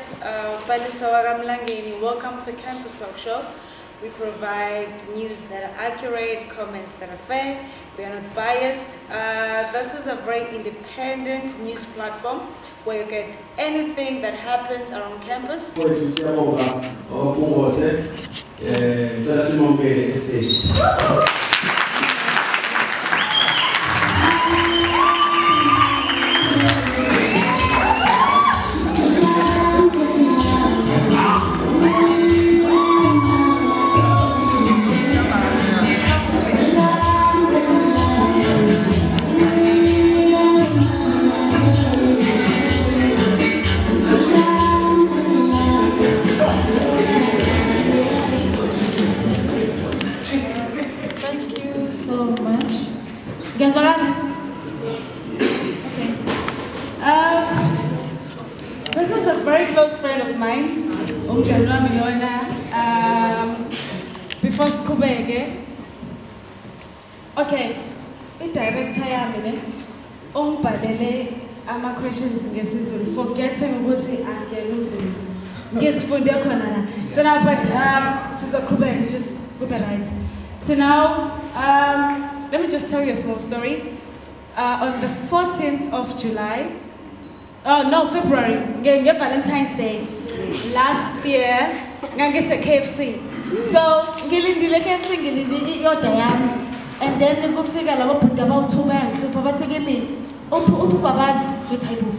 guys, Palisa Wagamlangeni. Welcome to Campus Talk Show. We provide news that are accurate, comments that are fair. We are not biased. This is a very independent news platform where you get anything that happens around campus. This is a very close friend of mine, before Skubege. Okay, the director ama questions ngesizulu forgetting ukuthi angiyeluzulu ngesifunde khona. So now but Sister Kubek, just look at it. So now let me just tell you a small story. On the 14th of July, February, Valentine's Day, last year, ngangise KFC. So, ngilindile KFC, ngilindile yodayami. And then nikufika labo bhuda bawuthumela, hlupha bathi kimi, uphubabazi ngithayibhu.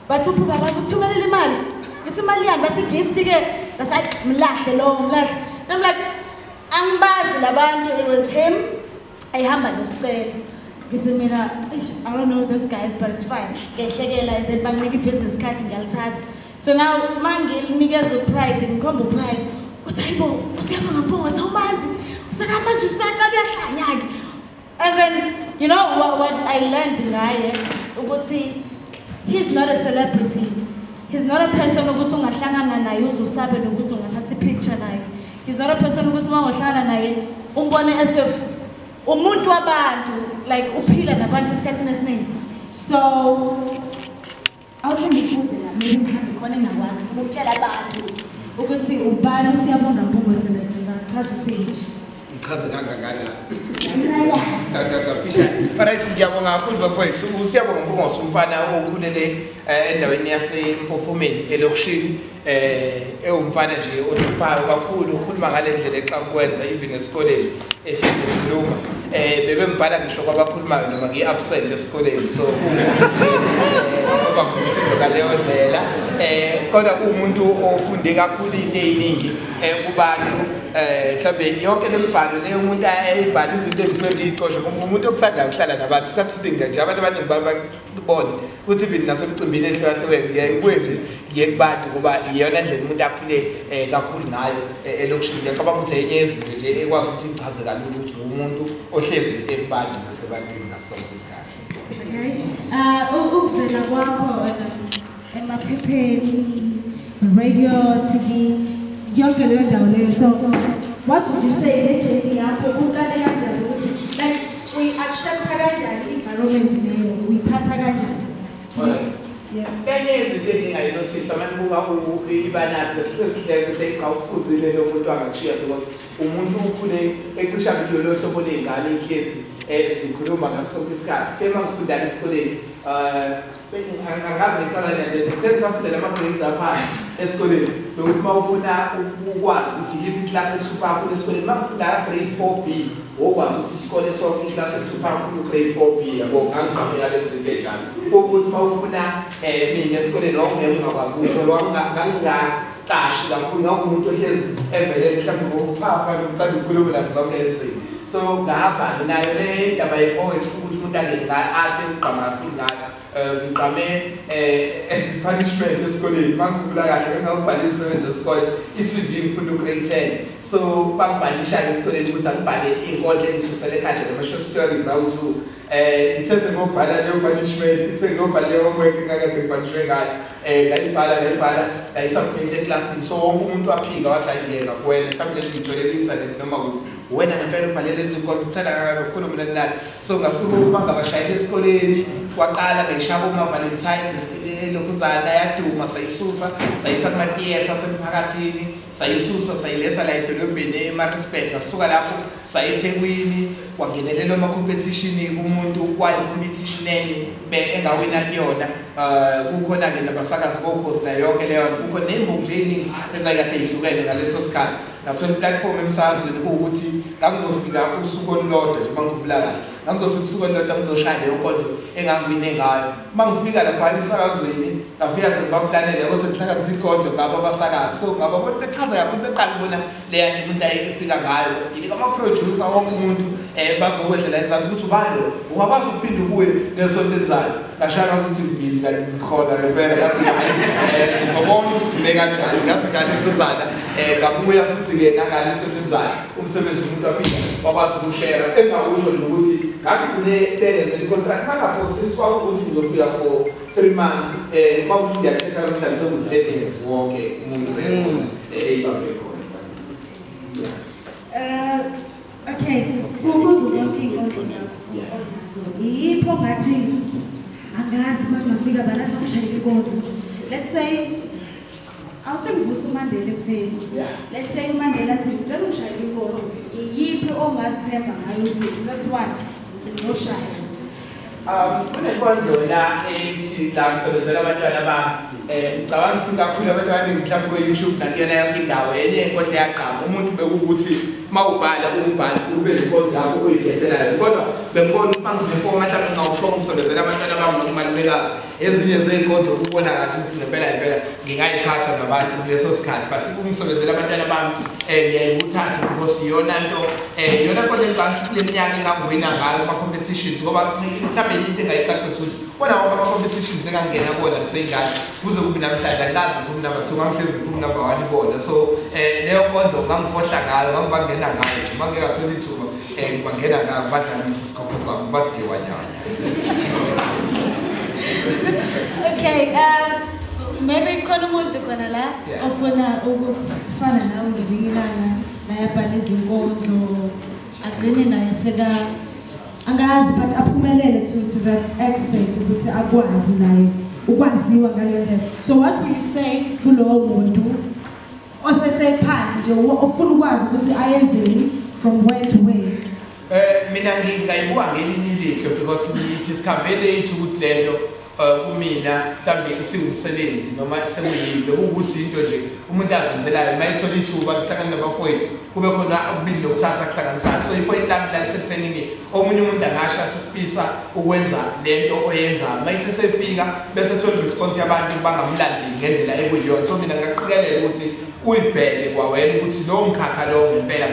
Bathi uphubabazi uthumelela imali. Ngithi imali yani bathi gift ke. That's like mlahle lo, mlahle. I'm like, angibazi labantu, it was him. Ayihamba nesicelo. I don't know those guys, but it's fine. Then make a business card in Galtat. So now, Mangi, niggas with pride, and combo pride. What's I go? And then, you know what I learned in Ubuti, he's not a celebrity. He's not a person who goes on a shangana na yuzu sabe no goes on a picture na. He's not a person who goes on a shangana na umbone as if umuntu wabantu like uphila nabantu isikhathini esiningi. So awuthi ngikuze la maybe mhlawumbe khona engakwazi ukutshela abantu ukuthi ubani usiyabonga Mpungwe sebenza chaza usinje chaza kangangana right ngiyabonga kakhulu bafowethu usiyabonga Mpungwe usumfana okhulele endaweni yaseMpophomeni elokushini ewumfana nje ohluphayo kakhulu ukhuluma ngale ndlela exakwenza even esikoleni ehlezi ekhuluma bebembhala ngisho kwabakhulumayo noma ngi-absent esikoleni so ngoba ngumsindo ngaleyo ndlela kodwa umuntu ofunde kakhulu into eziningi kubantu mhlawumbe yonke lemibhalo leyo umuntu ayibhala izinto engisebiyicoshe umuntu okuthanda ukuhlala nabantu isikhathi esiningi nje abantu abaningi babone ukuthi even nasemcimbini ehlukahlukene ngiyekwenje ngiyekubantu ngoba iyona ndlela umuntu akhule kakhulu ngayo elokishini ngiyacabanga ukuthi enye yezinto nje ekwazi ukuthi ichaze kalula ukuthi umuntu ohlezi ebantu nasebantwini nasonke isikhathi. Ukuvela kwakho emaphepheni, radio, TV, yonke leyo ndawo leyo. So what would you say lejourney yakho uqale kanjani ukuthi like we accept kanjani environment leyo uyiphatha kanjani? Enye izinto engingayinothisa manibuka ibanathi sesihleke ukuthi cha ufuzile lo muntu angakushiya because umuntu ukhule ecisha kulelo hlobo lezingane inhlezi zikhuluma ngaso sonke isikhathi sema ngifunda esikoleni angazi ngicala nje ngisafundela ama-grades aphansi esikoleni lokuthi mawufuna ukwazi ukuthi yiphi class ehlupha kakhulu esikoleni makufunda grade 4B okwazi ukuthi isikole sonke iclass ehlupha kakhulu grade 4B yabo ngangigqamela lezi zinto enjalo ukuthi mawufuna mina esikoleni wawungeke ungakwazi ukuthola ngangingacashi kakhulu ngakumuntu ohlezi evelele mhlawumbe ngokuphapha nokuthanda ukukhuluma nazo zonke lezi zinto so ngahamba nayo le ndaba ye-poetry ukuthi umuntu angeke athi ngigqama kakhulu ngayo ngiqame as-punishment esikoleni mangikhumbula kahle engawubhala imisebenzi yesikole i-CV ngifunda u-grade 10 so bangibhalisha-ke esikoleni ukuthi angibhale iy'nkondlo engisusele ekhanda nama-short stories awuthi ithe sengiyobhala leyo punishment sengiyobhala leyo homework engakade ngibhalishwe ngayo ngayibhala ngayisubmit eklasini so wonke umuntu waphika wathi ayiyeka kuwena mhlawumbe lezi ngithole ku-internet noma wena ngempela ubhalele izinkolo uthanda kakhulu mina nani so ngasuka ubanga bashayela esikoleni waqala ngishaba uma-Valentines elokhuzana yaduma sayisusa sayisa kuma-theatre asemphakathini sayisusa sayiletha la edolobheni eMaritzburg ngasuka lapho sayeThekwini wangenelela ama-competition kumuntu kwayi-competition engawina kuyona kukhona-ke nabasakazi bokhozi nayo yonke leyo kukho nembongo nje eningi ezayikade yihlukene ngaleso sikhathi ngathola i-platform emsakazweni kuwukuthi ngangizofika usuku olulodwa nje uma ngikhumbula kahle ngizofika usuku olulodwa ngizoshaya leyo nkonzo engangiwine ngayo uma ngifika lapha emsakazweni ngafika sengibaplanele yabo sengihlanganisa inkonzo ngabo abasakazi so ngabo bechaza kakhulu beqala ukubona leya nto umuntu ayefika ngayo nginika ama-producer wonke umuntu bazokwehlela ezansi ukuthi ubani lo ungakwazi ukuphinde ubuye ngesonto elizayo ngashaya ngasuthi ngibhizi kanti ngikhona ngempela ngathi ngizobona ukuthi zibe kanjani ngathi kanti nkuzana ngabuya futhi-ke nangale isonto elizayo umsebenzi umuntu aphinde wakwazi ukushera engakusho nje ukuthi ngagcine bengenze i-contract bangaphosiswa ukuthi ngizofika for 3 months kwakuthi ngiyacheka mhlawumbe sengu-10 years wonke umuntu eyibambe khona. Okay, kuzo zonke iy'nkonzo yipho ngathi angazi uma ngingafika banathi angishayela inkonzo. Let's say awuthi ngivusa uMandela ekufeni. Let's say uMandela athi ngicela ungishayele inkonzo. Yiphi ongazithemba ngayo ukuthi this one nginoshaya? Kunenkonzo la ethi la ngisebenzela abantwana bami ngicabanga ukuthi kakhulu abantu abaningi mhlawumbe ku-YouTube nakuyona yonke indawo enye inkonzo yaqama umuntu bekuwukuthi mawubhala umbhalo ube nenkonzo yakho uyikhethelayo kodwa bengibona uma ngiperforma mhlawumbe ngawusho ngisebenzela abantwana bami nokumalumekazi ezinye zey'nkonzo ukubona kahle ukuthi ngempela ngingayiphatha nabantu kuleso sikhathi but ukumsebenzela abantwana bami ngiyayikuthatha because iyona nto iyona nkonzo engicabanga ukuthi kule minyaka engangiwina ngayo kuma-competitions ngoba mhlawumbe into engayicacisa ukuthi kona wonke ama-competitions engangena kuwona kuseyingane kuze kube namhlanje angazi iphumi number 2 ngangihlezi iphumi number 1 ibona so leyo nkonzo ngangifohla ngayo ngangibangena ngayo nje uma ngingakathola ithuba ngibangena ngayo badlalisa isikopho sami badewanyanya. Okay, maybe khona umuntu khona la ofuna ukufana nawe ngelinye ilanga nayabhala izinkondlo agcine naye seka angazi but aphumelele to that extent ukuthi akwazi naye ukwaziwa ngaleyo ndlela. So what will you say kulowo muntu osesephansi nje ofuna ukwazi ukuthi ayenzeni from where to where? Mina ngingayibuka ngelinye ilihlo because ngidiscovele ithi ukuthi lento kumina mhlambe isiwumsebenzi noma sekuyinto ukuthi into nje umuntu azenzelayo mayithola ithuba kuhlangana nabafowethu kube khona ukubili lokuthatha kuhlanganisayo so ipoint lami la lisekuthenini omunye umuntu angasho athi ufisa ukwenza lento oyenzayo mayisesefika bese thola response yabantu bangamlandeli ngendlela ekuyiyona so mina ngaqikelela ukuthi uyibheke kwawena ukuthi lowo mkhakha lowo ngempela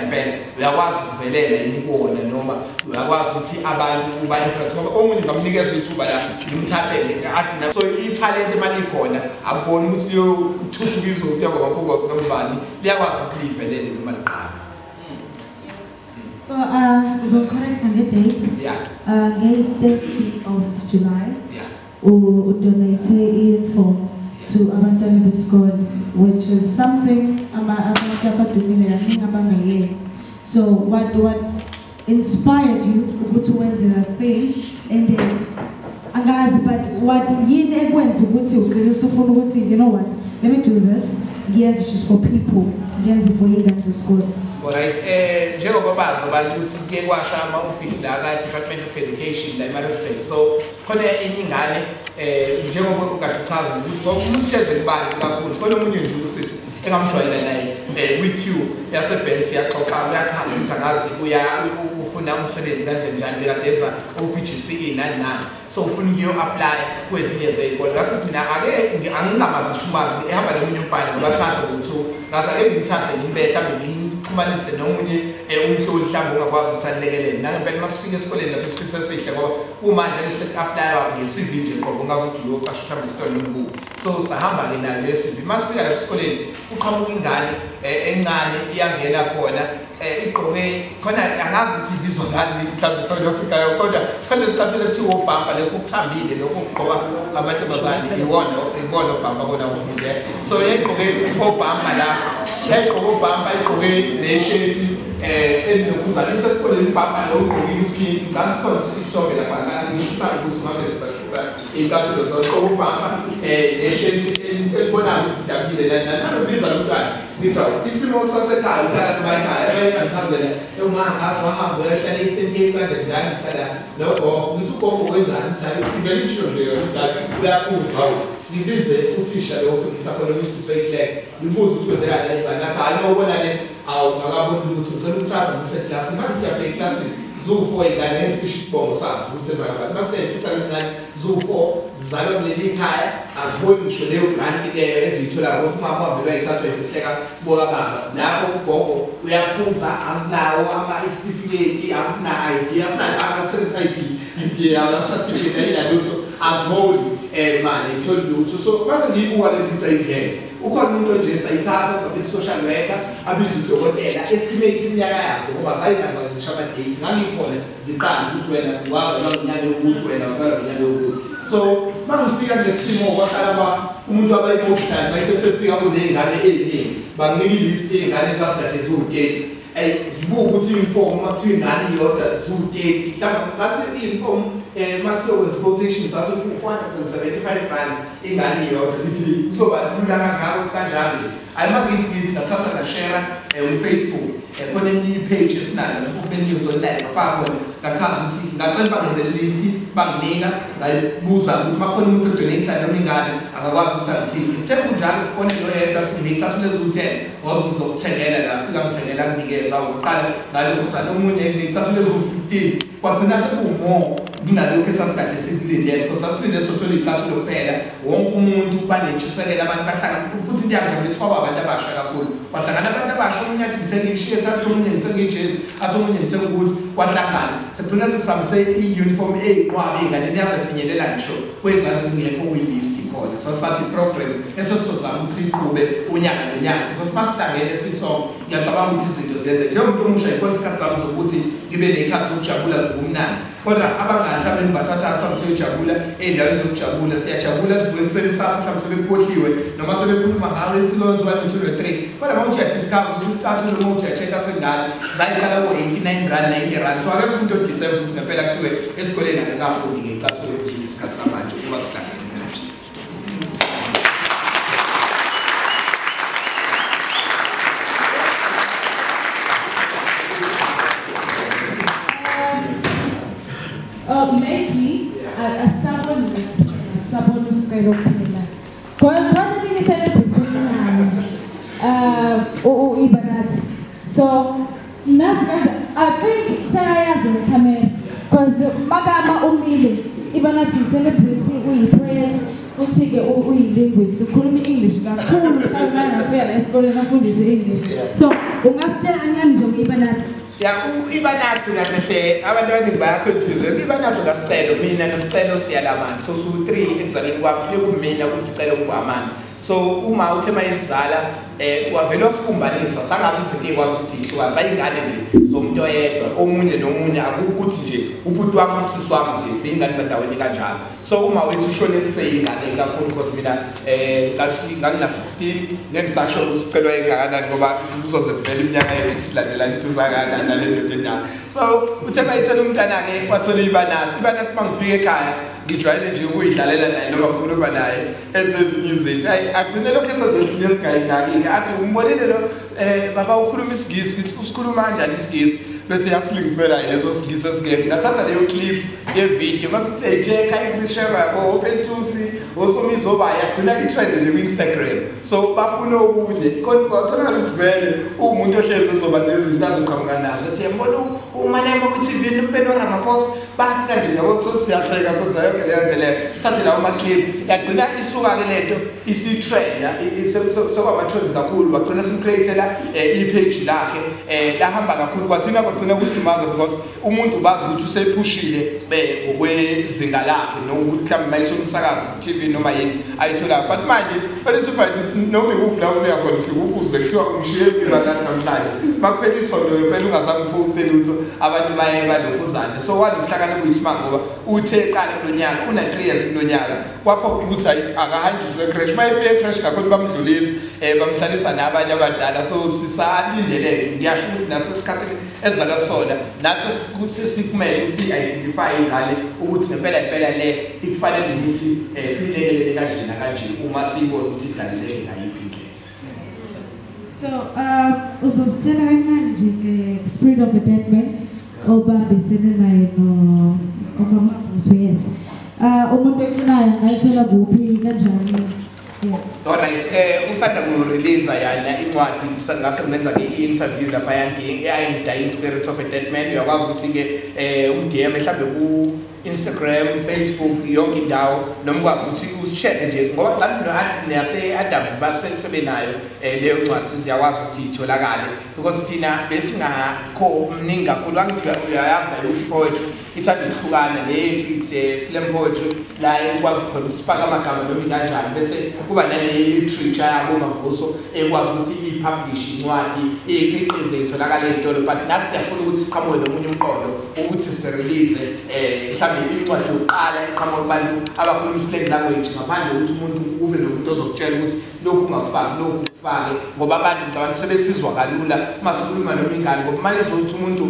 uyakwazi ukuvelela yini kuwona noma uyakwazi ukuthi abantu uba-impress ngoba omunye ngamnikeza ithuba la ngimthathele athi so i-talent imali ikhona akuboni ukuthi liyothuthukisa usiya ngaphokosi nombani liyakwazi ukuthi liyivelele noma liqala. So ngizocorrect nge-date nge-30th of July udonate i-uniform to abantwana besikole which is something abantu abadumile kaningi abangayenzi. So what inspired you ukuthi wenze that thing and then angazi but what yini ekwenza ukuthi ugcine usufuna ukuthi you know what let me do this ngiyenze just for people ngiyenze for iy'ngane zesikole. Alright, njengoba bazi abantu ukuthi kuye kwasha ama-ofisi la ka-Department of Education la eMaritzburg so khona enye ingane njengoba ukade uchaza ukuthi umuntu hleze kubali kakhulu khona omunye nje usisi engamjwayela naye with you yasebank siyaxoxa uyachaza ukuthi angazi ufuna umsebenzi kanjani njani bekandenza o-PGCE nani so ufuna ukuyo-apply kwezinye zey'kole ngasithi mina angingamazisho ubazi ehamba nomunye umfana ngobathathe ngo-2 ngathi ake ngimthathe ngimbe mhlawumbe ngimxhumanise nomunye umhloli mhlawumbe ungakwazi ukuthi anilekelele nangempela masifika esikoleni lapho isifisa esihle ngoba kumanje sekuapplywa nge-CV nje qobo ngazi ukuthi uyoqasha mhlawumbe isikole nombuko so sahamba-ke nayo leyo CV masifika lapho esikoleni uqhamuka ingane encane iyangena khona igqoke khona angazi ukuthi ibizwa ngani mhlawumbe South Africa kodwa khona lesithathele kuthiwa ubhampa lekho kuthambile lokho kugqoka amantombazane ibona ubhampa bona umile so yayigqoke ubhampa la yayigqoke ubhampa igqoke neshethi enokuzalisa esikoleni papa lokugqokile uphinki ngasona sisonke lapha ngishuka ngizumamele sashuka incathulo zoqobo papa neshensi elibonayo ukuthi dabile nanobiza umntwana ngithi isimo sasekhaya uhlala emakhaya ngiyangithazela umama wahamba uyahlala isenteni kanje njani ngithala nogogo ngithi ugogo wenzani ngithala ivele itsho nje ngithala uyakuva ngibize uthisha lo ufundisa khona uMrs Waycliffe ngibuza ukuthi wenzeka nani ngani ngathi hayi ubona le awungakaboni lutho ngicela ukuthatha ngiseclass manje uyafika eclassini zu4 ingane ngisisho isibongo sazo ukuthi ezakabani base futhi izingane zu4 zizalwa kuleli khaya aziboni ngisho leyo grant leyo ezithola ngoba umama wavela ayithathwa ehleka boka baba lapho ugogo uyaphuza asinawo ama certificate asina ID asina access ID idea asina certificate ila lutho aziholi manje itholi lutho so base ngiyibuka le nto ayingene ukhona umuntu nje sayithatha sabe social worker abiza udokotela estimate iminyaka yazo ngoba zayingazazi ngisho date ngangikhona ziqala ukuthi wena wazi naminyaka yokuthi wena wazala iminyaka yokuthi so mangifika ngesimo kwaqala umuntu abayi-emotional bayisesefika kuney'ngane ey'ningi banginika ilist y'ngane ezazikade ziwu-30 ngibuka ukuthi i-inform makuthiwa ingane iyodwa ziwu-30 mhlawumbe ngithathe i-inform masiyokwenza i-quotation thathe u-475 rand ingane iyodwa lithi kuzoba lula kangako kanjalo nje ayimakithi ngathatha ngashera Facebook khona enye i-page esinayo lapho kube-news online ngafaka khona ngachaza ukuthi ngacela bangenzele list banginika ngayibuza ukuthi makhona umuntu odonateayo noma ingane akakwazi ukuthi angithini ngithe kunjalo kufonele oyedwa athi ngiyicathulo eziwu-10 ngoba uzokuthengela la fika ngithengela kunikeza ukuqala ngalokho nomunye ngiyicathulo eziwu-15 kwagcina sekuwumore kunalokho esasikade sikulindele because sasilinde sothola iy'cathulo kuphela wonke umuntu banentshisekelo abantu bahlangana futhi into yangijabulisa kwaba abantu abasha kakhulu kwahlangana abantu abasha omunye athi ngithenge ishirt athi omunye ngithenge ijezi athi omunye ngithenge ukuthi kwahlangana sekugcina sesihambise i-uniform ey'nqwaba ey'nganeni yazefinyelela ngisho kwezazingekho kwi-list khona sasathi i-program esesizozama ukuthi siyiqhube unyaka nonyaka because masihlangene sisonke ngiyacabanga ukuthi izinto zenze njengomuntu omusha yikhona isikhathi sami zokuthi ngibe ney'khathi zokujabula zibumnandi kodwa abangani mhlawumbe bathatha mhlawumbe soyijabula ey'ndaweni zokujabula siyajabula sivuke sasa mhlawumbe sebekhohliwe noma sebekhuluma ngawo influence 1 2 3 kodwa mawuthi uyadiscover ukuthi isicathulo noma uthi uya-check-a sengane zayiqala ko-89 rand 90 rand so akekho umuntu odeserve ukuthi ngempela kuthiwe esikoleni akekafundi-ke icathulo ukuthi isikhathi samanje ukuba sihlangene kanje. Maybe someone who's very open. Khona nini celebrate iBanat. So I think sayazi ngekamera because magama umile iBanat celebrate uyipoet uthi-ke uyi-linguist ukhuluma i-English kakhulu mhlawumbe ngafika esikoleni afundise English. So ungasitshela kancane nje ngeIBanat. Ya iBanat kahle abantu abaningi bayaconfuse iBanat ngasicelo mina nesicelo siyalamani so su3 ekuzalweni kwami kuye kumina kusicelo kwamanje so uma uthe mayizala wavela wasifumbanisa sangabe izinto ekwazi ukuthi ihluka zayingane nje zomuntu oyedwa omunye nomunye akukuthi nje ubhuti wami usisi wami nje siyingane zandaweni kanjalo so uma wethu ushone seyingane kakhulu because mina ngathi ngangina 16 ngengisasho usicelo engakanani ngoba kuzoze kuvela iminyaka yethu silandelana intuzakana nalento endala so uthe mayithela umntana-ke wathola iBanat mangifika ekhaya ngijwayele nje ukuyidlalela naye noma ngikhuluma naye enze ezinye izinto agcine lokho esenze nesigayinaki-ke athi umbonile lo baba ukhuluma isiNgisi ngithi usikhuluma kanjani isiNgisi bese yasilingisela leso siNgisi esigele ngathatha leyo clip yevidiyo mase siyayijekha isisheba ko-OpenTusi osomizobaya agcina i-trend nje ku-Instagram so bafuna okunye kodwa kwathola ukuthi vele uwumuntu ohlezi ezoba nezinto azoqhamuka nazo ethi yambona umalema ku-TV nompeno Ramaphosa bathi kanje yabo so siyahleka senza yonke leyo nto leyo thathe lawo maclip yagcina isuka-ke lento isi-trend sokwama-trends kakhulu wagcina simcreatela i-page lakhe lahamba kakhulu kwagcina kusimaza because umuntu bazi ukuthi usephushile ngokwezinga lakhe nokuthi mhlawumbe mayithola umsakazi TV noma yini ayitholayo but manje balethi ufake noma ikuphi la ufika khona ufika ukuzwe kuthiwa umshiye iBanat namhlanje makuphela isonto phela ungazange uposte lutho abantu baye balokhuzana so wathi umhlakana kuyisimanga ngoba uthe eqala kulonyaka una 3 years kulonyaka kwapho ukuthi akahanjiswe crash mayibuye crash kakhulu bamdlulisa bamhlalisa nabanye abadala so sisalindeleke ngiyasho ukuthi nasesikhathini ezala kusona nathi sikumele ukuthi identify ingane ukuthi ngempela le ikufanele ukuthi silekelele kanjena kanje uma sibona ukuthi idlalile ngayiphi indlela. So uzositshela kancane nje Spirit of a Dead Man obambisene naye noMavuso yes. Umuntu efunayo ngayithola kuphi kanjani? Alright, usanda ku-release yana incwadi ngase ngenza i-interview lapha yangi Spirit of a Dead Man uyakwazi ukuthi-ke DM mhlawumbe ku-Instagram, Facebook yonke indawo noma ukwazi ukuthi usishare nje ngoba cani nase-Adams basebenayo leyo ncwadi ziyakwazi ukuthi itholakale because thina besingakho mningi kakhulu angithi uyayazi nayo ukuthi poetry ithanda ukuhlukana lethu slam poetry la ekwazi khona usifaka amagama noma kanjani bese kuba nale-literature yabo Mavuso ekwazi ukuthi i-publish incwadi ikhiqize itholakale ezitolo but nathi siyafuna ukuthi siqhamuke nomunye umqondo ukuthi sirelease mhlawumbe incwadi yokuqala eqhamuka kubantu abakhuluma i-slang language ngaphandle ukuthi umuntu ube nomuntu ozokutshela ukuthi lokhu ungakufaki lokhu ukufake ngoba abantu ngicabanga sebesizwa kalula uma sikhuluma noma ingane ngoba manje uzothi umuntu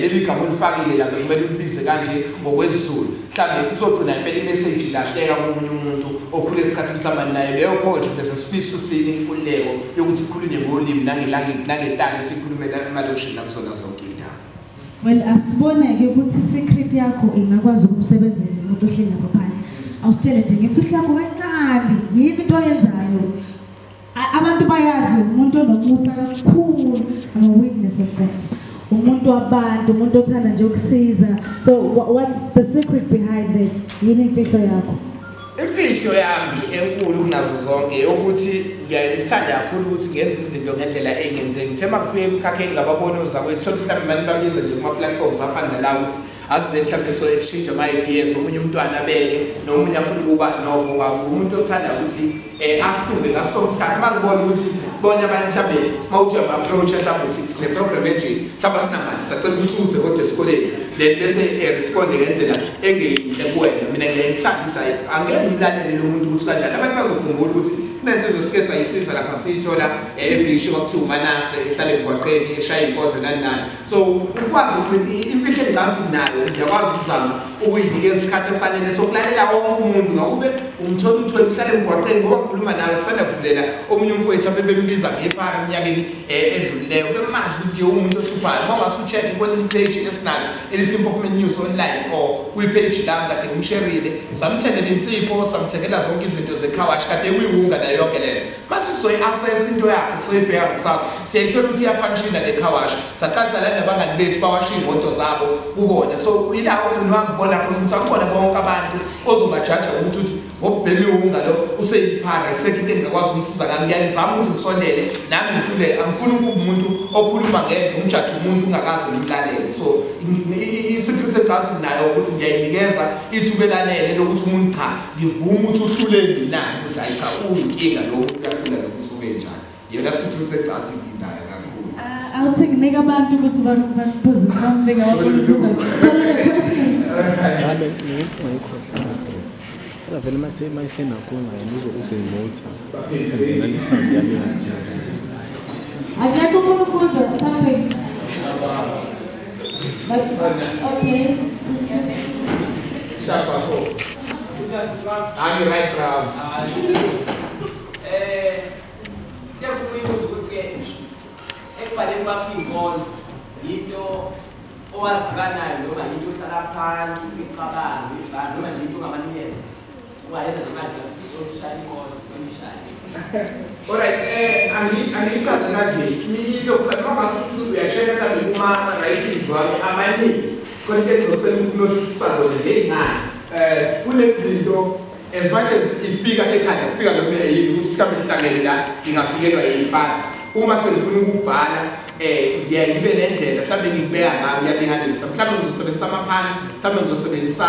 leli gama ulifakile la kumele ulibize kanje ngokwesiZulu mhlawumbe kuzogcina impela imessage lahleka komunye umuntu okhule esikhathini samanje naye leyo poetry bese sifisa usini inkululeko yokuthi sikhulume ngolimi nangetanga sikhulume emalokishini nakusona zonke indawo. Well asiboneke ukuthi secret yakho ingakwazi ukumsebenzela umuntu ohleli lapha phansi awusitshele nje ngimfihla yakho kancane yini into oyenzayo abantu bayazi umuntu onomusa kakhulu ama-weakness of that umuntu wabantu umuntu othanda nje ukusiza so what's the secret behind that yini imfihlo yakho? Imfihlo yami enkulu kunazo zonke ukuthi ngiyayithanda kakhulu ukuthi ngenze izinto ngendlela engenzeki ngithema kufike emkhakheni ngababona ozakwethu mhlawumbe manje babiza nje kuma platforms afana nalawo ukuthi asize mhlawumbe so exchange ama-ideas omunye umntwana abeke nomunye afuna ukuba novo umuntu othanda ukuthi ahlunge ngaso isikhathi mangibona ukuthi bonke abantu mhlawumbe mawuthi approach mhlawumbe ukuthi sine program enje mhlawumbe sinamanje sacela ukuthi uze kodwa esikoleni then bese respond ngendlela engeyinhle kuwena mina ngiyayithanda ukuthi angeke ngimlalele lo muntu ukuthi kanjani abantu bazokhumbula ukuthi kunezinto sike sayisiza lapha siyithola ebisho kwakuthiwa uManase ehlala emgwaqeni eshaya inkonzo nani so ukwazi ukuthi imfihlo engcansi nayo ngiyakwazi ukuzama ukuyinikeza isikhathi esanele sokulalela wonke umuntu ngakube umthola uthwe uhlala emgwaqeni ngoba ngikhuluma nawe sisanda kuvulela omunye umfowethu abebembiza ngephara eminyakeni edlulileyo bemazi ukuthi umuntu ohluphayo uma ungasucheck ubona ipage esinalo elithi Improvement News Online or kuyipage lami kade ngimsherile samthengela insipho samthengela zonke izinto zeCarwash kade kuyiwunga nayo yonke leyo mase soyi-assess into yakhe soyibheka kusasa siyayithola ukuthi iyafunctiona le Carwash saqalisa lana nabangani bethu bawasha iy'moto zabo kubona so ilawo ugcina wangibona khona ukuthi akubona bonke abantu ozobajaja ukuthi ngokubhema iwunga lo useyiphara isekho into engingakwazi ukumsiza ngani ngiyazama ukuthi ngisondele nami ngihlule angifuni ukuba umuntu okhuluma ngento umjaji umuntu ungakaze ngimlalele so i-secret engcathi nayo ukuthi ngiyayinikeza ithuba elanele lokuthi umuntu cha ngivuma ukuthi uhlule mina ukuthi hayi cha uyinkinga lokhu kuyahlula lokusuke njani yona secret engcathi nginayo kakhulu. Awuthi nginika abantu ukuthi baphuze something abafuna Ela vele mayisenakhona ngizo uzoyimotha nanisanzi yami akekho umuntu ukubuza something okay Shapako I'm right proud Ngiyakubuza ukuthi ekubhaleni kwakho ingono into owazakanayo noma into ohlala phansi icabanga ibhanga noma nje into ongamaniyenza ungayenza nje manje osishaya ingono emishaya. Alright, angiyichaze kanje mangasuthi uyacheka mhlawumbe kuma-writings wami amaningi khona into engizocela ukunothisa zona nje ey'ncane kunezinto as much as ifika ekhanda kufika noma yini ukuthi mhlawumbe ihlangene la ingafikelwa yiphathi uma sengifuna ukubhala ngiyaye ngibe nendlela mhlawumbe ngikubeka ngayo ngiyalinganisa mhlawumbe ngizosebenzisa amaphani mhlawumbe ngizosebenzisa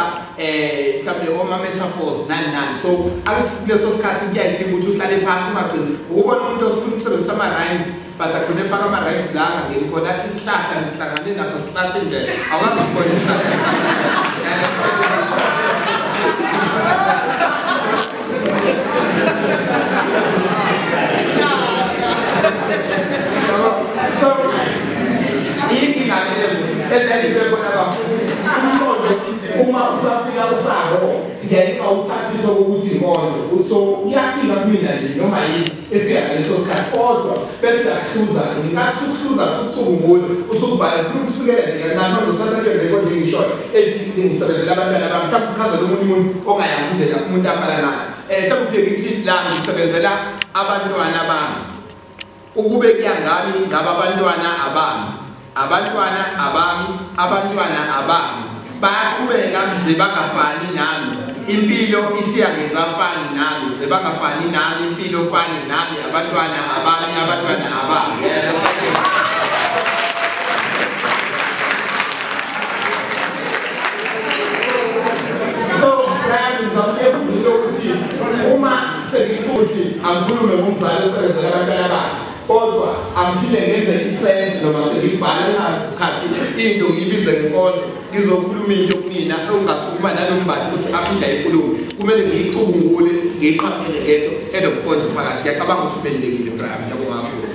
mhlawumbe oma-metaphors nani so akuthi kuleso sikhathi kuyayidinga ukuthi uhlale phansi ungagcini ukubona umuntu osifuna ukusebenzisa ama-rhymes but akhona efaka ama-rights la angangeni khona athi isihlahla nisihlangane naso sihlahla indlela awukazifona so inkinga ezenziwe khona kakhulu uma usafika usako ngeke awuthathise ukuthi inkonzo so uyafika kumina nje noma yini efika ngaleso sikhathi kodwa bese yahluza ngikasuhluza ukucubungula usukubhala ukusikela nje kancane uzothatha ke record ngishoyo ethi ngisebenzela abantwana bami mhlawumbe uchazela umuntu ongayazi indlela umuntu abhala nayo mhlawumbe ufike ngithi la ngisebenzela abantwana bami ukube kuyangami ngaba abantwana abami bayaqhubeka zebangafani nami impilo isiyangenza afani nami zebangafani nami impilo fani nami abantwana abami so ngizamleka ukuthi uma sekuthi angikhulume ngomzali osebenzela abantwana bakhe kodwa angiphinde ngenze isense noma sekubhala ngakhathi into ngiyibize ngenkondlo ngizokhuluma into kunina ongasukuma nalombali ukuthi aphinde ayikhulume kumele ngiyicubungule ngiyiqaphele ngento enobukhonto phakathi ngiyacabanga ukuthi umelekile Brian yabonga kakhulu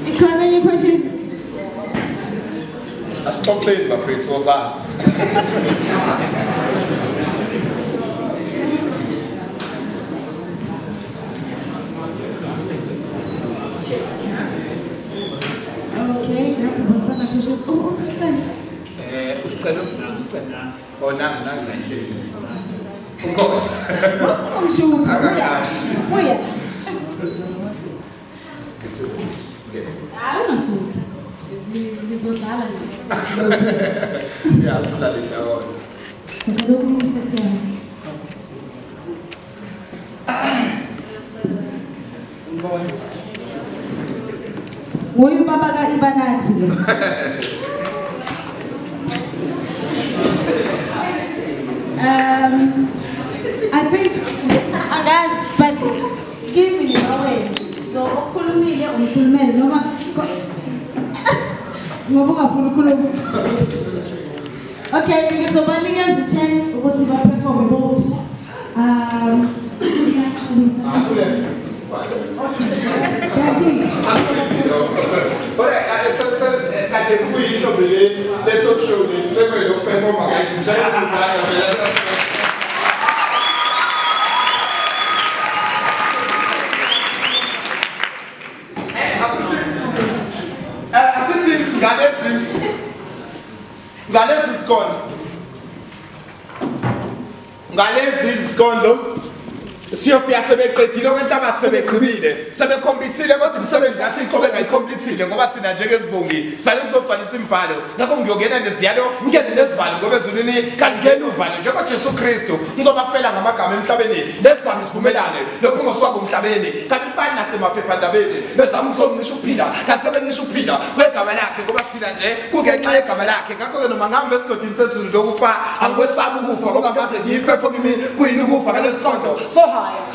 Ikhona enye question? asixoxeni bafethu wozazi Okay, that's a personal question. Oh, understand. Usicela. Oh, nangi kahle. I'm sure. Where? I don't know. Yeah, silale ndawo. Nguyu baba ka Ibanathi. I think guys, but give me your way. So ukhulumile umkhulumele noma ngoba ufuna Okay, ngizobanikeza chance ukuthi ba perform both. Ngalezi isikondlo siyofika sebeqedile okwenhlabathi sebeqhubile sebekhompithile kodwa imisebenzi ngasiqobe ngayikhomplithile ngoba thina njengezibongi sale ngizogcwalisa imibhalo ngakho ngiyongena neziyalo ngene nezivalo ngoba ezulwini kangena uvalo njengoba Jesu Kristu ngizobafela ngamagama emhlabeni nesibhangi sivumelane lokhu ngoswabo emhlabeni kanti bani nasemaphephandabeni bezama ukuzongisho ukuphila kanti sebengisho ukuphila kwegama lakhe ngoba siphila nje kungenxa yegama lakhe ngakho-ke noma ngihambe esigodini sezulu lokufa angikwesabi ukufa ngoba ngaze ngiyifepho kimi kuyini ukufa ngalesi sikondlo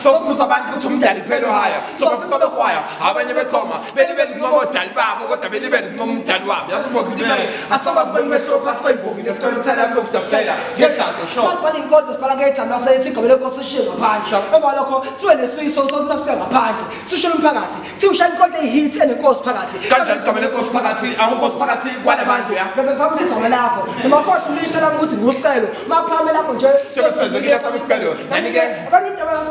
sokubuza abantu ukuthi umdali kuphela ohaya sobafika bekwaya abanye bethoma belibele incoma odali babo kodwa belibele incoma umdali wabo yasibokilibele asabantu bengimehlo phakathi kwey'mbongi nesitolithela lokuzabuthela ngegazi sho masibhala iy'nkonzo sibhala ngey'thando lasethi igama lenkosi sishiye ngaphandle emva lokho sibe nesifiso sokuthi masifika ngaphandle sishele umphakathi thiwa ushaya inkonzo eyi-hit enenkosi phakathi kanjani igama lenkosi phakathi awunkosi phakathi kwalabantu ya bese ngifaka ukuthi igama lakho noma khohlwa ulisha lami ukuthi nguSicelo makuphakame lakho nje sebesifezekile sami Sicelo nani-ke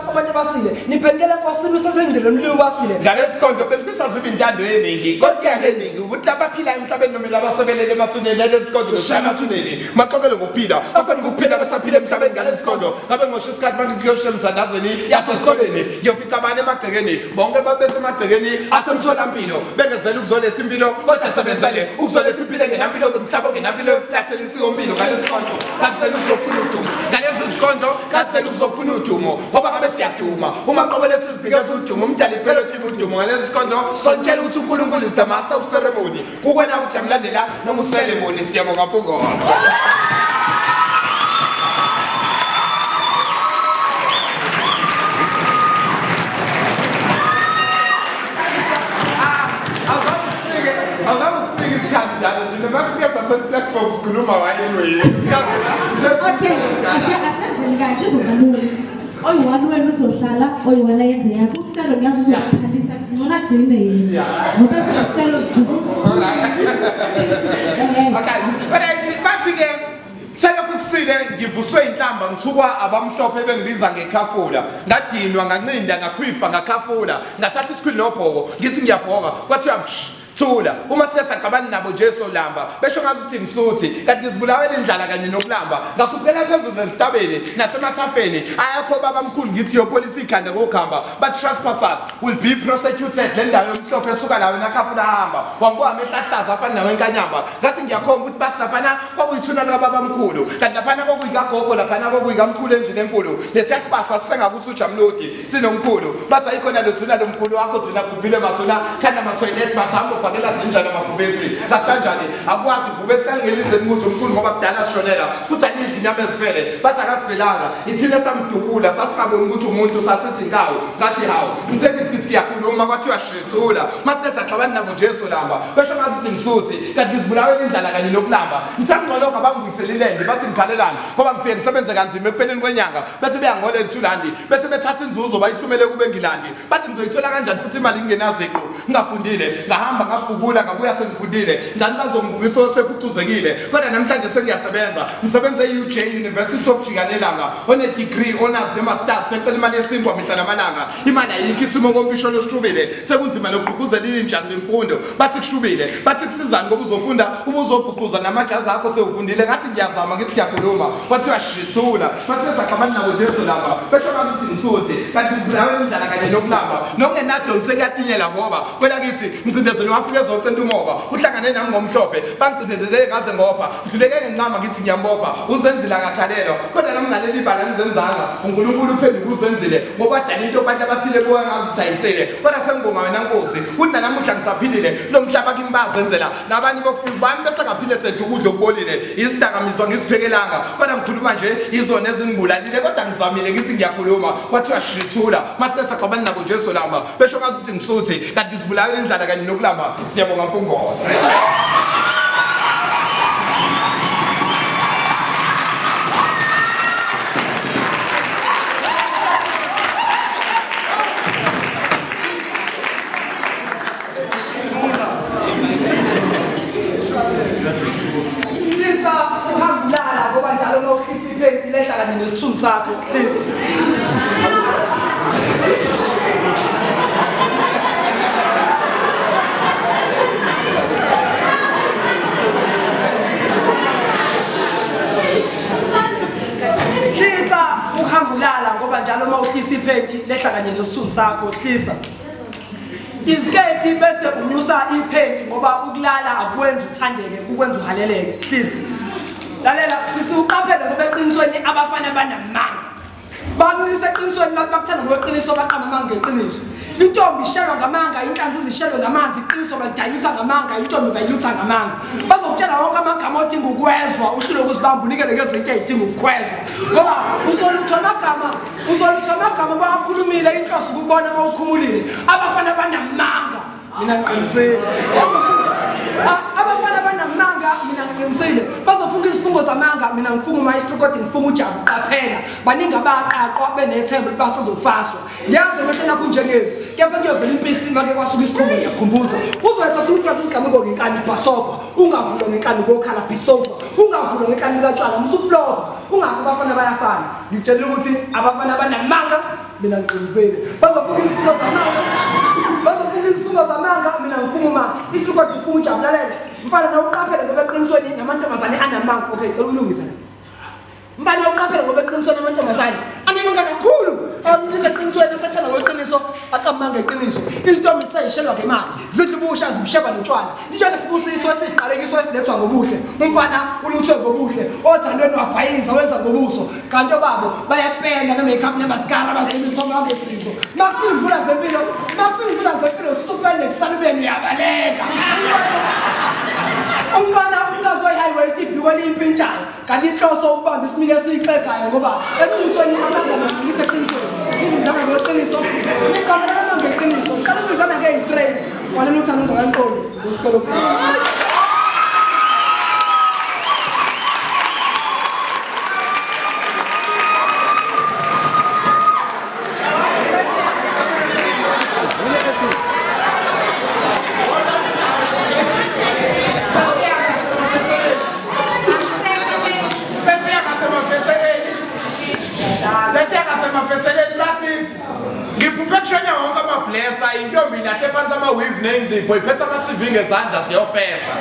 abantu basile niphendukele enkosini useselindele umlilo basile ngalesi sikondlo benifisa zibe intando eningi kodwa kuyake eningi ukuthi labaphilayo emhlabeni noma labasebelele emathuneni nalesi sikondlo loshaya emathuneni maxokele ngokuphila afani ngokuphila besaphila emhlabeni ngalesi sikondlo ngabe ngosho isikhathi manje kuyoshela emthandazweni yasesikoleni ngiyofica abanye emagcekeni bonke babesemagcekeni asemtholampilo bengezela ukuzoletha impilo kodwa sebezele ukuzoletha impilo engenampilo nomhlaba ongenampilo eflathela isikompilo ngalesi sikondlo kasisele ukuzofuna udumo ngalesi sikondlo kasisele ukuzofuna udumo ngoba ngabe siyaduma uma qobele sizibikeza udumo umdali phela othima udumo ngalesi sikondlo sontshela ukuthi uNkulunkulu is the master of ceremony kukwena ukuthi amlandela noma uceremony siyabonga Mpungose. kanjalo thina masike sasel platforms sikhuluma wayini Okay, asenze kanje uzobalula. Oyi-one wena uzohlala, oyi-one ayenze yakho. Usicelo ngiyazi uzokuphalisa, ngcono agcine yena. Ngoba sizosicelo sijukuza. Okay, bathi-ke selokhu kusile ngivuswe inhlamba ngithukwa abamhlophe bengiliza ngekhafula ngadinwa ngancinda ngakhwifa ngakhafula ngathatha isikhwili nobhoko ngithi ngiyabhoka kwathiwa thula uma sike saqabana nabo nje solamba besho ngazuthi ngisuthi kanti ngizibulawela indlala kanye nokulamba ngakhuphela phezulu zezitabeni nasemathafeni ayakho babamkhulu ngithi yo police ikhanda kokuhamba but trespassers will be prosecuted le ndawo yomhlophe esuka lawo nakhafula hamba wangibuka amehlahlaza afana nawe enkanyamba ngathi ngiyakhomba ukuthi basi laphana kwakuyithuna lababamkhulu kanti laphana kwakuyikagogo laphana kwakuyikamkhulu endlini enkulu lesiyasibasa sisengakuthi ujamlodi sinomkhulu bathi ayikhona lethuna lomkhulu wakho thina kuphile mathuna khanda ma-toilet mathambo fakela zinjani amabhubesi ngathi kanjani akwazi ibhubesi alingelize umuntu omkhulu ngoba kudala sishonela futhi ayidli inyama ezifele bathi akasivelanga ithile samdukula sasingaboni ukuthi umuntu sasithi ngawo ngathi hawu mthengithi yakhuluma kwathiwa shithula masike saxabana nabo Jesu lamba besho ngazithi ngisuthi kanti ngizibulawela indlala kanye nokulamba ngithangcolo ngabangibuyiselilendi bathi ngikhalelana ngoba ngifike ngisebenze kanzima ekupheleni kwenyanga bese beyangolela i-2 bese bethatha inzuzo bayithumele kube ngilandi bathi ngizoyithola kanjani futhi imali ngingenaziqu ngingafundile ngahamba ngabhukula ngabuya sengifundile njani bazongibukisa osekhucuzekile kodwa namhlanje sengiyasebenza ngisebenza e-UJ University of Jikanelanga one-degree honors ne-masters secela imali yesinkwa mihla namalanga imali ayikho isimo kompisho loshubile sekunzima nokugqugquzela intsha ngemfundo bathi kushubile bathi kusizani ngoba uzofunda ubuzobhuquza namajazi akho sewufundile ngathi ngiyazama ngithi ngiyakhuluma kwathiwa shithula masike saxabana nabo Jesu lamba besho ngathi ngisuthi kanti ngizibulawela indlala kanye nokulamba nokungenadoni sekuyatinyela ngoba kwela kithi mcindezelo wafike ezocenta umoba uhlangane nami ngomhlophe bangicindezele ngaze ngopha ngiduleke ngincama ngithi ngiyambopha uzenzile akakhalelwa kodwa nami ngaleli bala ngizenzanga uNkulunkulu uphenduka uzenzile ngoba dala into abantu abathile kuwe ngazuthi ayisele kodwa sengibonga wena Nkosi ukuthi nanamuhla ngisaphilile lo mhlaba kimbazenzela nabanye bokufika bani bese ngaphile sedla ukudla okubolile isidakamizwa ngisiphekelanga kodwa ngikhuluma nje izona ezingibulalile kodwa ngizamile ngithi ngiyakhuluma kwathiwa shithula masike saxabana nabo Jesu lamba besho ngazuthi ngisuthi kanti ngizibulawela indlala kanye nokulamba siyabonga Mpungose uhambulala ngoba njalo mawuhlisa iphenti lehla kanye nesithunzi sakho please hlisa uhambulala ngoba njalo mawuhlisa iphenti lehla kanye nesithunzi sakho hlisa isiketi bese unyusa iphenti ngoba ukulala akwenzi uthandeke kukwenza uhaleleke please lalela sisi uqaphele ngoba eqinisweni abafana banamanga bangise eqinisweni bakuthanda ngokweqiniso baqamba amanga ngeqiniso intombi ishelwa ngamanga inhlanzi zishelwe ngamanzi iqiniso balidayisa ngamanga intombi bayilutha ngamanga bazokutshela wonke amagama odinga ukwezwa uhlulo kusibamba unikele ngezinto ezidinga ukukwezwa ngoba uzolutha amagama bawakhulumile inhloso ukubona mawukhumulile abafana banamanga mina ngiqinisile abafana banamanga mina ngiqinisile bazofunga isifungo zamanga mina ngifunga umaestro kodwa ngifunga uJabu qaphela baningi abaqaqwa benethemba basezofaswa ngiyazi emehlena kunjengezi kepha kuyovela impisi make kwasuka isikhumba ngiyakhumbuza uzwenza futhi ukuthi isigameko ngenkani bhasopa ungavulwa ngenkani kokhala bisopa ungavulwa ngenkani kacala musuflopa ungathi abafana bayafana ngitshela ukuthi abafana banamanga mina ngiqinisile bazofunga isifungo zamanga mina ngifunga uma isihloko ngifunga uJabulalela mfana na uqaphele ngoba eqinisweni namantombazane anamanga okay cela uyilungise mfana uqaphele ngoba eqinisweni namantombazane anamanga kakhulu eqinisweni athathana ngokweqiniso aqamanga eqiniso izintombi seyishelwa ngemali zidlubusha zibisheba notshwala njenge sibusiso esisiqalekiso esilethwa ngobuhle umfana uluthwe ngobuhle othandweni wabhayiza wenza ngobuso kanti obabo bayapenda ne-makeup ne-mascara bazayimisomo yangesizo makufika izivula zempilo supende kusalubeni uyabaleka umfana utazoyi-high waist ibhikwe liyimpintshayo kanti inhloso ukubamba isimile esiyixegayo ngoba eqinisweni amanga mafikise eqinisweni izindaba ngeqiniso niqabela amanga eqiniso qala ukuzana ngeyi-trade walena uthanda uzakankolo ngosicelo siyofesa intombi lahle phansi ama-weave nenzipho iphethe ama-CV ngezandla siyofesa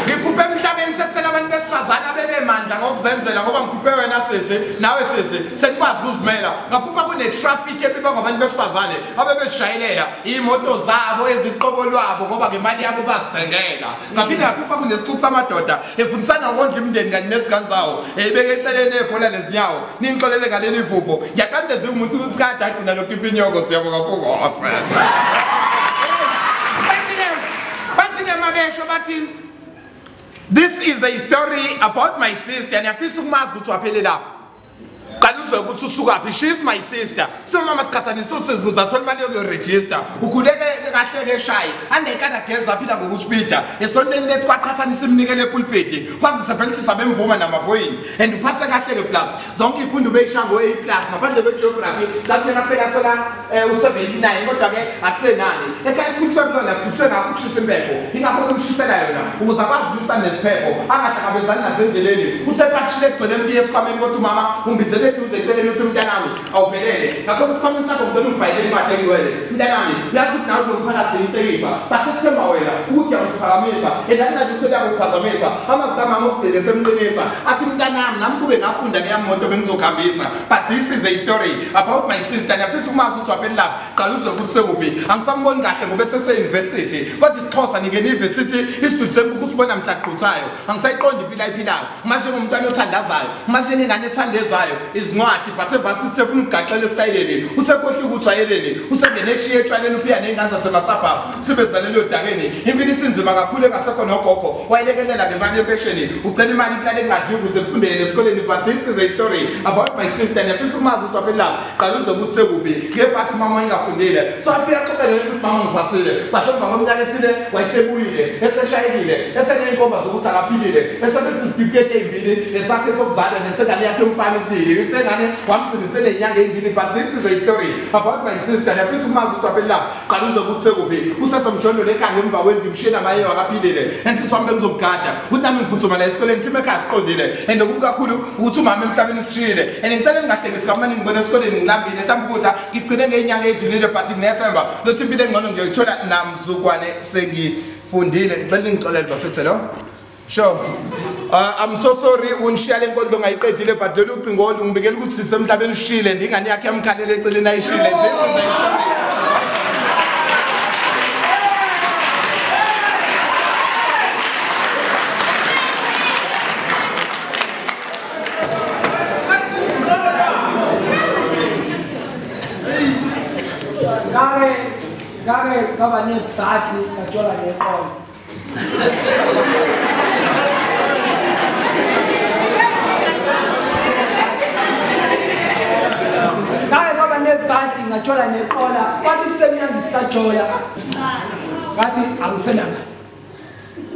ngiphuphe emhlabeni sekusela abantu besifazane abebemandla ngokuzenzela ngoba ngiphuphe wena sisi nawe sisi senikwazi ukuzimela ngaphupha kune-traffic ebibangwa abantu besifazane abebesishayelela iy'moto zabo eziqobo lwabo ngoba ngemali yabo bazithengela ngaphinde ngaphupha kunesixuku samadoda efundisana ngokondla imindeni kanye nezingane zawo eyibeke eceleni ebhola lezinyawo ningixolele ngaleli phupho ngiyaqandezile umuntu ukuthi kade agcina lokuphi inyoko siyabonga phukose bathi-ke mabesho bathi this is a story about my sister ngiyafisa ukumazi ukuthi waphele lapho qala uzwe ukuthi usukaphi she is my sister simama sikhathanisa usizi ukuze athole imali yokuyorejista ukhuleke kahle keshayi andekada girls aphila ngokuspeeda esontweni lethu kwaqhathanisa imnikele epulpiti kwazise phela sisabemvuma namaphoyini and uphase kahle ke plus zonke ifundo beyisha ngo-A plus ngaphandle kwe-geography sathi kaphela thola u-79 kodwa-ke akusenani ekhaya isikhuphiswe kulona sikhuphiswe ngakho ukushisa impepho ingakho kumshisela yona ukuze akwazi ukulwisana neziphepho angahlangabezani nasendleleni usepatshile egcwele emfiye esikhwameni kodwa umama umbizele eduze eceleni uthi mntanami awuphelele ngakho isikhwameni sakho ngicela ungifayele imali engcwele mntanami uyazi ukuthi nawe umphakathi siyintekisa but sithemba wena ukuthi awusiphakamisa endazathi uthole yakuphazamisa amazwi kamama okugcina esemqinisa athi mntanami nami kube ngafunda leyami moto bengizokuhambisa but this is a story about my sister ngiyafisa ukumazi ukuthi wapheli lapho qala uzwe ukuthi sekuphi angisamboni kahle ngoba esese-university kodwa isixhosa ngingena i-university isidudi senkukhu usibona mhla kuqhuthayo angisayiqondi impilo ayiphilayo manje ngumntwana othandazayo manje ningane ethandezayo izincwadi but evasithi sefuna ukugaxela esitayileni usekhohle ukuthi wayeleni usengene eshiye etshwaleni uphiya ney'ngane zasemasabhabhu sibezalelwe odakeni impilo isinzima kakhulu engasekho nogogo wayilekelela ngemali yempesheni ucela imali kulale engadli ukuze kufundele esikoleni but this is a story about my sister ngiyafisa ukumazi ukuthi wapheli lapho qala uzwe ukuthi sekuphi ngebhakhi umama wayengafundile so afika axoxele yonke ukuthi mama ngiphasile but emva kweminyaka ethile wayesebuyile eseshayekile eseney'nkomba zokuthi akaphilile esephethe izitifiketi ey'mbili esakhe sokuzala nesengane yakhe umfana ubulili isengane wamgcinisele iy'nyanga ey'mbili but this is a story about my sister ngiyafisa ukumazi ukuthi wapheli lapho qala uzwe ukuthi sekuphi usesemjondolo ekhanga emva kwendlu mshiye namayeyo akaphilile ensisi wami bengizomgada ukuthi nami ngiphuthuma la esikoleni sime ekhaya siqondile and okubi kakhulu ukuthi umama emhlabeni usishiyile and ngicela ngingahlekisi kamane ngibona esikoleni ngilambile mhlawumbe ukudla ngigcine ngey'nyanga ey'dlulile but nginethemba lothi impilo engcono ngiyoyithola namzukwane sengifundile ngicela ngixolele bafethe lo sure I'm so sorry unishiya le nkondlo ngayiqedile but lolu ucingo ngibikela ukuthi sisemhlabeni ushile ndingane yakhe yamkhalela eceleni ayishile ngake ngaba nebhadi ngajola neqolo ngake ngaba nebhadi ngajola neqola kwathi kusemnandi sisajola ngathi angisenamali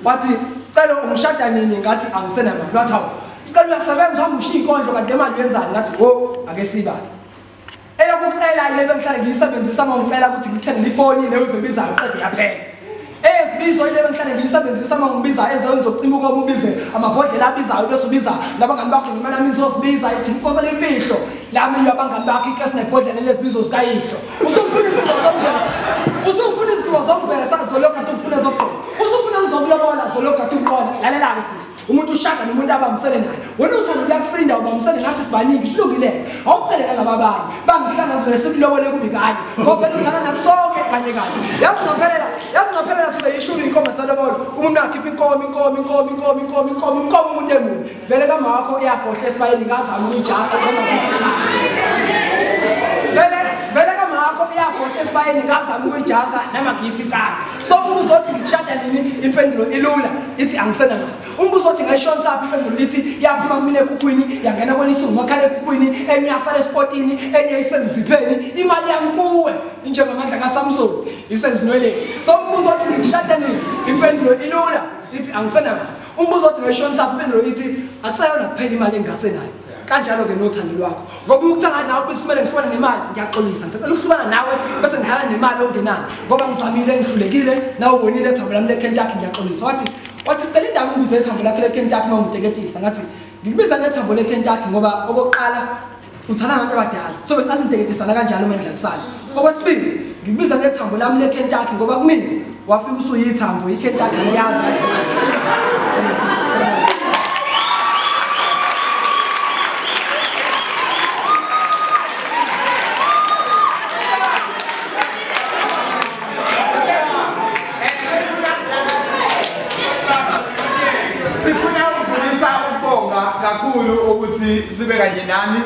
wathi sicela ungishada nini ngathi angisenamali wathi hawu sicela uyasebenza uhamba ushiya inkondlo kanti le mali uyenzani ngathi wo ake siyibale eyokuqela ile bengihlale ngiyisebenzisa uma ngicela ukuthi ngithenge ifoni leyo ebizayo qede yaphela ezibizo ile bengihlale ngiyisebenzisa uma ngibiza ezindaweni zokucima ukoma ubize amabhodlela abizayo bese ubiza labangani bakho ngemali yami ngizosibiza ithi ngikoko lemfihlo lami yabangani bakho ikesi nebhodlela lezibizo zikayihlo usungifuna izinto zombesa usungifuna izinto zombesa zolokhu athi ufuna zokugqoka usufuna ngizokulobola zolokhu athi ukubona lalela-ke sisi umuntu ushaka nomuntu abambisene naye wena uthando luyakusinda ubambisene nathi sibaningi kulungile awuqelela laba abanye bangihlangazele sikulobole kubi kanye ngoba phela uthanda nathi sonke kanye kanye yazi ngaphelela sibe yishumi inkomo zalobolo umuntu akhipha inkomo umuntu emunye vele kama wakho uyafohla esibayeni ngazama ukuyijaka vele kama wakho uyafohla esibayeni ngazama ukuyijaka nama ngiyificanga so umbuzo othi ngikushada nini impendulo ilula ithi angisenamali umbuzo othi ngayishonisa apha impendulo ithi yaphuma kumina ekhukhwini yangena kweni isungu makhala ekhukhwini enye yasala esipotini enye isezidzipheni imali yami kuwe injengamandla kaSamson isezinweleni so umbuzo othi ngikushada nini impendulo ilula ithi angisenamali umbuzo othi ngayishonisa apha impendulo ithi akusayona kuphela imali engasenayo kanjalo-ke nothando lwakho ngoba ukuthanda nawe bese kumele ngihlubane nemali ngiyaxolisa ngisacela ukuhlubana nawe bese ngithala nemali ongenani ngoba ngizamile ngihlulekile nawe ubonile ethambo lami leKentucky ngiyaxolisa wathi sicela indaba ungibize ethambo lakhe leKentucky uma ungiteketisa ngathi ngikubiza nethambo leKentucky ngoba okokuqala uthanda abantu abadala so becathi ngiteketisa kanjalo uma ngidlalisana okwesibili Ngikubiza nethambo lami leKentucky ngoba kumina wafika usuyithambo iKentucky ngiyazi. Kakhulu ukuthi sibe kanye nani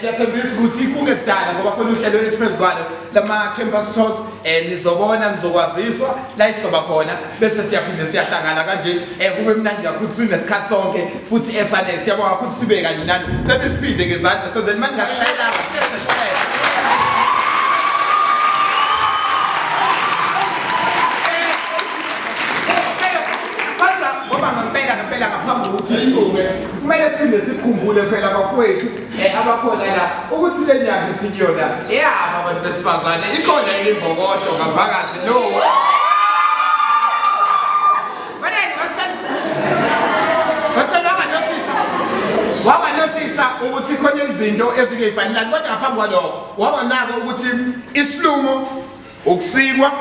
siyathembisa ukuthi kungekudala ngoba khona uhlelo esiphezukalo lama campus tours nizobona nizokwaziswa la isoba khona bese siyaphinde siyahlangana kanje kube mnandi kakhulu sinesikhathi sonke futhi esanele siyabonga ukuthi sibe kanye nani cela isiphinde ngezandla senzeni manje ngashayela ngempela ngaphambi kokuthi sibuke kumele siphinde sikhumbule phela bafowethu abakhona la ukuthi le nyanga sikuyona yaba abantu besifazane ikhona imbokodo ngaphakathi no waba notice ukuthi khona izinto ezingeyifani kodwa ngaphambi kwalokho waba nako ukuthi isilumo ukusikwa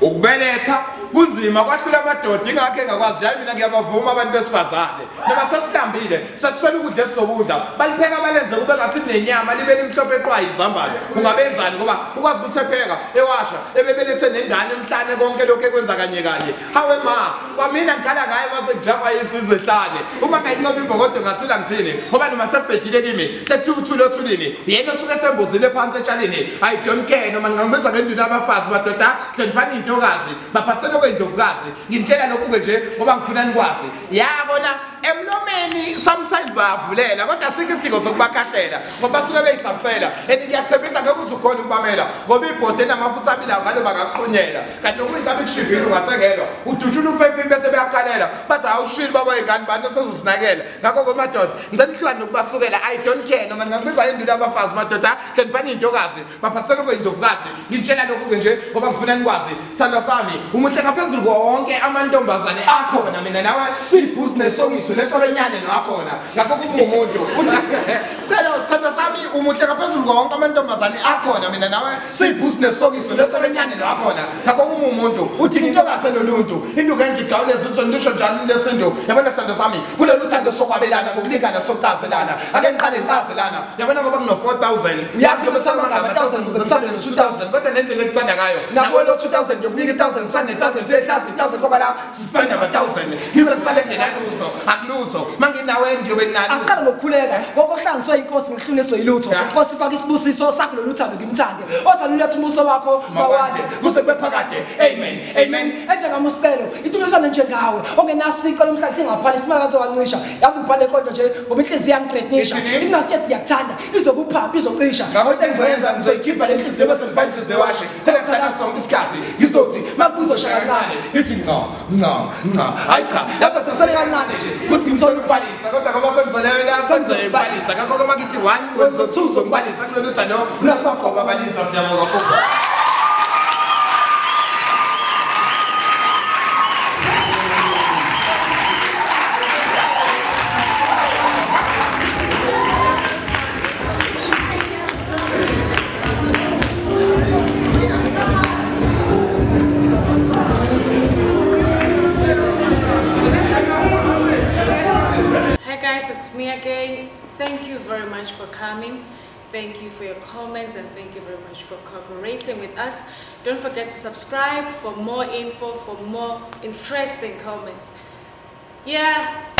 ukubeletha kunzima kwahlula amadoda ingakho engakwazi hayi mina ngiyabavuma abantu besifazane noma sesihlambile sesiswela ukudla esizokudla balipheka balenze kube ngathi nenyama libe limhlophe eqwayi izambane ungabenzani ngoba ukwazi ukuthi epheka ewasha ebebelethe nengane emhlane konke lokho ekwenza kanye kanye hawe ma kwamina ngikhala ngaye base kujava insizwe ehlane uma ngayincoba imbokodo ngathula ngithini ngoba noma sebhedile kimi sethi uthulo thulini yena osuke sembuzile phansi etshaleni I don't care noma ngingambiza ngenduna abafazi madoda hlonifana intokazi baphathele kwendovukazi ngintshela lokhu ke nje ngoba ngifuna nikwazi yabona emlomeni sometimes bavulela kodwa asikho isidingo sokubakhahlela ngoba basuke beyisabsela ngiyakthembisa ngeke uzukhona ukubamela ngoba ibhodi enamafutha abilayo ngalo bakakuqunyela kanti nokuyinkabi kushibhile ungathengelwa udutshula ufefi bese beyakhalela bathi awushili baba ingane bantu sezosinakela ngakho kwemadoda ngicela ihlukane nokubasukela I don't care noma ngingabiza indlu abafazi madoda hlonipani intokazi baphathisele kwendovukazi ngintshela lokhu ke nje ngoba ngifuna nikwazi sandla sami umuhle ngaphezulu konke amantombazane akhona mina nawe sibusiness sokiso letholenyane nakhona ngakho kuba umuntu uthi sandla sami umuhle ngaphezulu konke amantombazane akhona mina nawe sibusiness sokiso letholenyane nakhona ngakho kuba umuntu uthi intokazi loluntu into ngengigawuleza izondisho njalo lesinto yabona sandla sami kulolu thando sokwabelana ngokulingana sokucazelana ake ngiqale ngicazelana yabona ngoba kuno 4000 uyazi ngoba samagama 1000 uzokusabela no 2000 kodwa nendlela ekuthanda ngayo nabo lo 2000 yokunika 1000 kusane 1000 phehlazi 1000 ngoba la sisifana nama 1000 ngize kusale ngenalutho akulutho manginawe ndiyobe nani asiqala ngokukhuleka ngokuhlanganiswa inkosi ngihluniswe yilutho inkosi ifaka isibusiso sakho loluthando ngimthande othanda uletha umuso wakho bawade kuze kube phakade amen amen enjengamustelo intumiswane njengawe ongenasiko lomhlahla ngaphala isimali kaze wancisha yazi ngibhale kodwa nje ngoba inhliziyo yangigretnisha ingathi ngiyakuthanda izokuphapha izocisha ngakho engizoyenza ngizoyikhipha le nhliziyo bese ngifanye inhliziyo washe phela ngithanda sonke isikhathi ngizothi makuzoshaya kancane ngithi nca hayi cha lapho sesele kancane nje kuthi ngimthola ukubalisa kodwa ngoba sengizolelela sengizoyibalisa ngakho kuma ngithi 1 kwenza 2 zokubalisa kulolu thando funa sibagoba balisa siyabonga kakhulu. It's me again. Thank you very much for coming. Thank you for your comments and thank you very much for cooperating with us. Don't forget to subscribe for more info, for more interesting comments. Yeah.